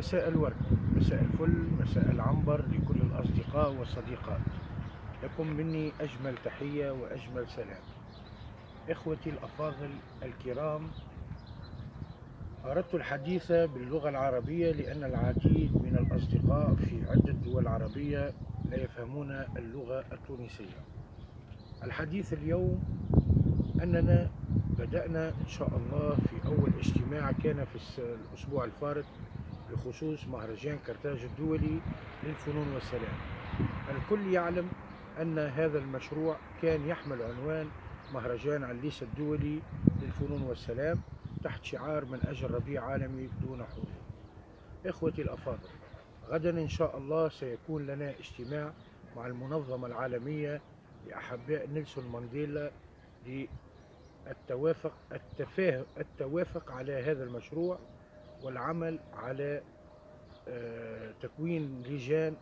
مساء الورد، مساء الفل، مساء العنبر لكل الأصدقاء والصديقات. لكم مني أجمل تحية وأجمل سلام. إخوتي الأفاضل الكرام، أردت الحديث باللغة العربية لأن العديد من الأصدقاء في عدة دول عربية لا يفهمون اللغة التونسية. الحديث اليوم أننا بدأنا إن شاء الله في أول اجتماع كان في الأسبوع الفارط بخصوص مهرجان كرتاج الدولي للفنون والسلام. الكل يعلم أن هذا المشروع كان يحمل عنوان مهرجان عليس الدولي للفنون والسلام تحت شعار من أجل ربيع عالمي دون حروب. إخوتي الأفاضل، غدا إن شاء الله سيكون لنا اجتماع مع المنظمة العالمية لأحباء نيلسون مانديلا للتوافق على هذا المشروع والعمل على تكوين لجان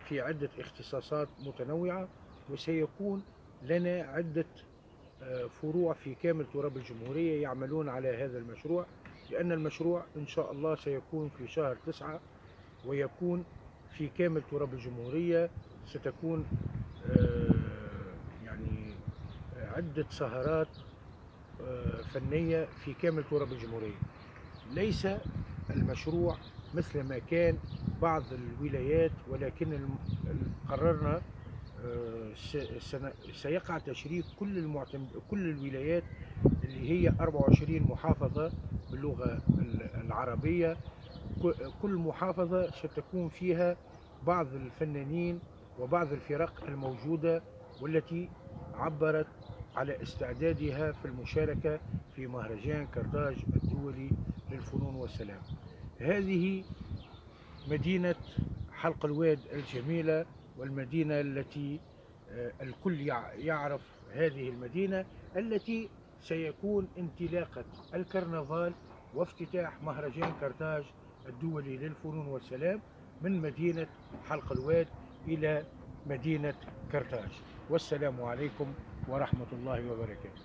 في عدة اختصاصات متنوعة، وسيكون لنا عدة فروع في كامل تراب الجمهورية يعملون على هذا المشروع، لأن المشروع إن شاء الله سيكون في شهر 9 ويكون في كامل تراب الجمهورية. ستكون يعني عدة سهرات فنية في كامل تراب الجمهورية. ليس المشروع مثل ما كان بعض الولايات، ولكن قررنا سيقع تشريك كل الولايات اللي هي 24 محافظة باللغة العربية. كل محافظة ستكون فيها بعض الفنانين وبعض الفرق الموجودة والتي عبرت على استعدادها في المشاركة في مهرجان كرتاج الدولي للفنون والسلام. هذه مدينة حلق الواد الجميلة، والمدينة التي الكل يعرف هذه المدينة التي سيكون انطلاقة الكرنفال وافتتاح مهرجان كرتاج الدولي للفنون والسلام من مدينة حلق الواد إلى مدينة كرتاج. والسلام عليكم ورحمة الله وبركاته.